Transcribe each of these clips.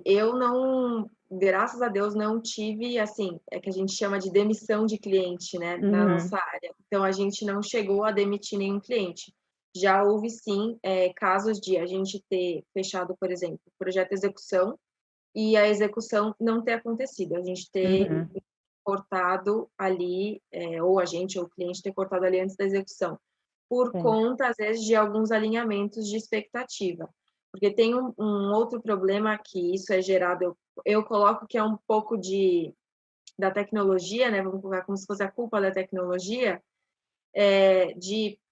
eu não, graças a Deus, não tive, assim, é que a gente chama de demissão de cliente, né, na Uhum. nossa área. Então, a gente não chegou a demitir nenhum cliente. Já houve, sim, casos de a gente ter fechado, por exemplo, projeto execução e a execução não ter acontecido, a gente ter Uhum. cortado ali, ou a gente ou o cliente ter cortado ali antes da execução, por Sim. conta, às vezes, de alguns alinhamentos de expectativa. Porque tem um outro problema que isso é gerado, eu coloco que é um pouco da tecnologia, né, vamos colocar como se fosse a culpa da tecnologia,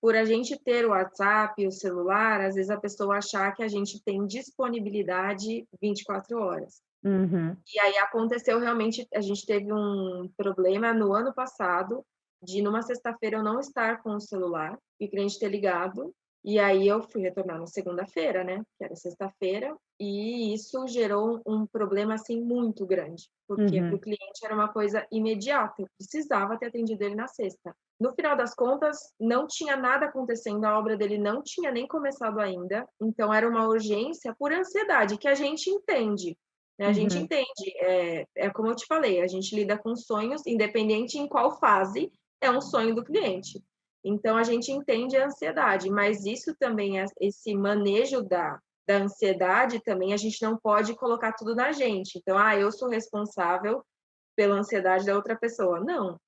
por a gente ter o WhatsApp, o celular, às vezes a pessoa achar que a gente tem disponibilidade 24 horas. Uhum. E aí aconteceu realmente, a gente teve um problema no ano passado, de numa sexta-feira eu não estar com o celular, e o cliente ter ligado, e aí eu fui retornar na segunda-feira, né, que era sexta-feira, e isso gerou um problema, assim, muito grande, porque para o Uhum. cliente era uma coisa imediata, eu precisava ter atendido ele na sexta. No final das contas, não tinha nada acontecendo, a obra dele não tinha nem começado ainda, então era uma urgência por ansiedade, que a gente entende, né, a gente Uhum. entende, é como eu te falei, a gente lida com sonhos, independente em qual fase, é um sonho do cliente. Então a gente entende a ansiedade, mas isso também, esse manejo da ansiedade também, a gente não pode colocar tudo na gente. Então: "Ah, eu sou responsável pela ansiedade da outra pessoa". Não,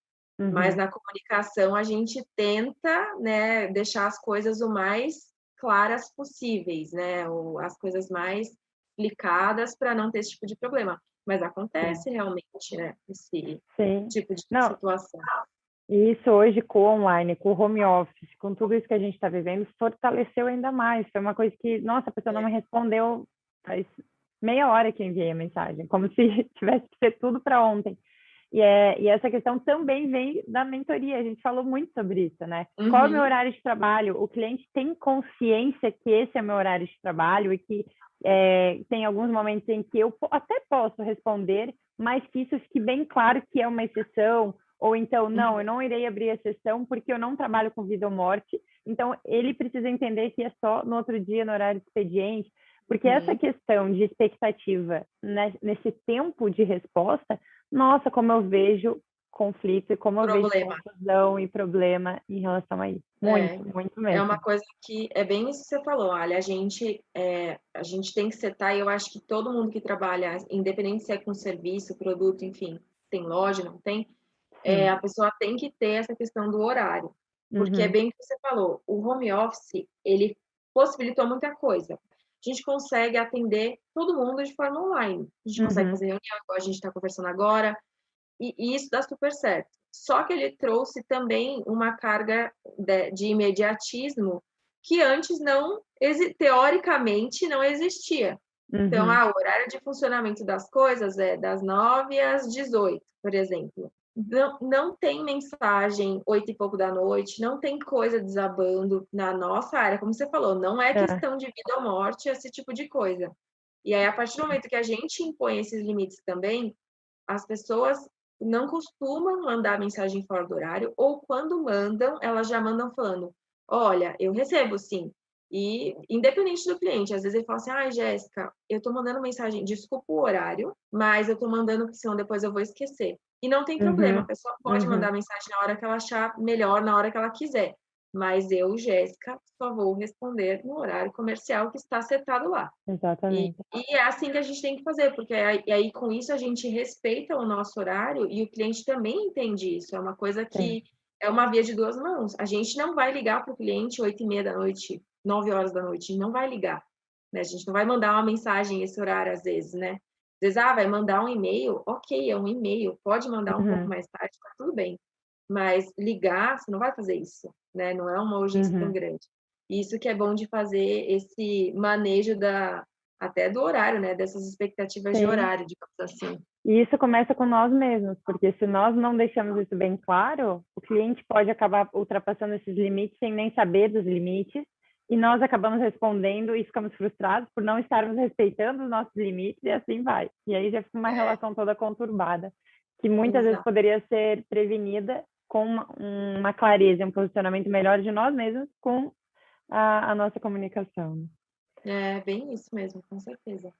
mas Uhum. na comunicação a gente tenta, né, deixar as coisas o mais claras possíveis, né, ou as coisas mais explicadas para não ter esse tipo de problema. Mas Sim. acontece realmente, né, esse Sim. tipo de Não, situação. e isso hoje com o online, com o home office, com tudo isso que a gente está vivendo, fortaleceu ainda mais. Foi uma coisa que, nossa, a pessoa não É. me respondeu faz meia hora que eu enviei a mensagem, como se tivesse que ser tudo para ontem. E essa questão também vem da mentoria, a gente falou muito sobre isso, né? Qual é o meu Uhum. horário de trabalho? O cliente tem consciência que esse é o meu horário de trabalho e que tem alguns momentos em que eu até posso responder, mas que isso fique bem claro que é uma exceção, ou então, não, eu Uhum. não irei abrir a sessão porque eu não trabalho com vida ou morte. Então, ele precisa entender que é só no outro dia, no horário de expediente, porque essa Uhum. questão de expectativa nesse tempo de resposta, nossa, como eu vejo conflito e como eu vejo Problema. confusão e problema em relação a isso. É. Muito, muito É uma mesmo. coisa que é bem isso que você falou, olha, a gente tem que setar, e eu acho que todo mundo que trabalha, independente se é com serviço, produto, enfim, tem loja, não tem, Sim. a pessoa tem que ter essa questão do horário, porque é Uhum. bem o que você falou, o home office, ele possibilitou muita coisa. A gente consegue atender todo mundo de forma online, a gente consegue Uhum. fazer reunião, igual a gente está conversando agora, e isso dá super certo. Só que ele trouxe também uma carga de imediatismo que antes não, teoricamente, não existia. Então, Uhum. o horário de funcionamento das coisas é das 9 às 18, por exemplo. Não tem mensagem 8 e pouco da noite, não tem coisa desabando na nossa área, como você falou, não é É. questão de vida ou morte, esse tipo de coisa. E aí, a partir do momento que a gente impõe esses limites também, as pessoas não costumam mandar mensagem fora do horário, ou quando mandam, elas já mandam falando: "Olha, eu recebo sim". E independente do cliente, às vezes ele fala assim: "Ai, Jéssica, eu tô mandando mensagem, desculpa o horário, mas eu tô mandando porque senão depois eu vou esquecer". E não tem problema, a Uhum. pessoa pode Uhum. mandar mensagem na hora que ela achar melhor, na hora que ela quiser, mas eu, Jéssica, só vou responder no horário comercial que está setado lá. E Exatamente. e é assim que a gente tem que fazer, porque aí com isso a gente respeita o nosso horário e o cliente também entende isso, é uma coisa Sim. que é uma via de 2 mãos. A gente não vai ligar para o cliente 20h30, 9 horas da noite, não vai ligar, né, a gente não vai mandar uma mensagem esse horário às vezes, né. Às vezes, vai mandar um e-mail, ok, é um e-mail, pode mandar um pouco Uhum. mais tarde, tá tudo bem, mas ligar, você não vai fazer isso, né, não é uma urgência tão Uhum. grande. Isso que é bom de fazer esse manejo até do horário, né, dessas expectativas de Sim. horário, digamos assim. E isso começa com nós mesmos, porque se nós não deixamos isso bem claro, o cliente pode acabar ultrapassando esses limites sem nem saber dos limites, e nós acabamos respondendo e ficamos frustrados por não estarmos respeitando os nossos limites, e assim vai. E aí já fica uma É, relação toda conturbada, que muitas vezes exato. poderia ser prevenida com uma clareza, um posicionamento melhor de nós mesmos com a nossa comunicação. É bem isso mesmo, com certeza.